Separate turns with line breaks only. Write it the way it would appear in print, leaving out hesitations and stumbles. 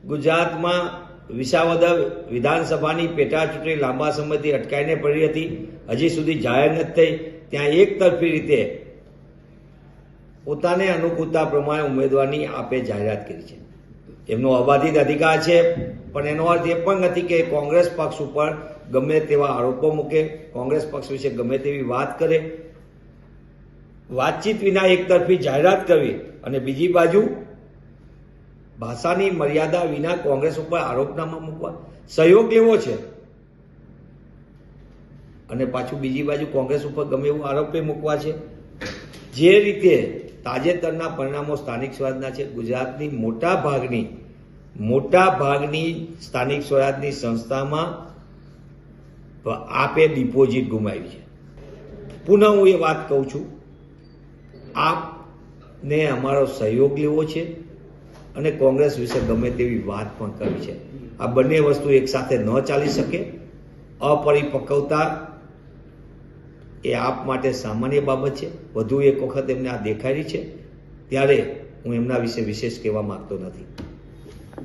ગુજરાતમાં વિસાવદર વિધાનસભાની પેટા ચૂંટણી લાંબા સમયથી અટકાઈને પડી હતી, હજી સુધી જાહેર નથી થઈ. ત્યાં એકતરફી રીતે પોતાને અનુકૂળતા પ્રમાણે ઉમેદવારની આપે જાહેરાત કરી છે. એમનો અબાધિત અધિકાર છે, પણ એનો અર્થ એ પણ નથી કે કોંગ્રેસ પક્ષ ઉપર ગમે તેવા આરોપો મૂકે, કોંગ્રેસ પક્ષ વિશે ગમે તેવી વાત કરે. વાતચીત વિના એકતરફી જાહેરાત કરવી અને બીજી બાજુ ભાષાની મર્યાદા વિના કોંગ્રેસ ઉપર આરોપનામા મૂકવા, સહયોગ લેવો છે અને પાછું બીજી બાજુ કોંગ્રેસ ઉપર ગમે એવું આરોપે મૂકવા છે. જે રીતે તાજેતરના પરિણામો સ્થાનિક સ્વરાજના છે, ગુજરાતની મોટા ભાગની સ્થાનિક સ્વરાજની સંસ્થામાં આપે ડિપોઝિટ ગુમાવી છે. પુનઃ હું એ વાત કહું છું, આપને અમારો સહયોગ લેવો છે અને કોંગ્રેસ વિશે ગમે તેવી વાત પણ કરવી છે. આ બંને વસ્તુ એકસાથે ન ચાલી શકે. અપરિપક્વતા એ આપ માટે સામાન્ય બાબત છે. વધુ એક વખત એમને આ દેખાડી છે, ત્યારે હું એમના વિશે વિશેષ કહેવા માંગતો નથી.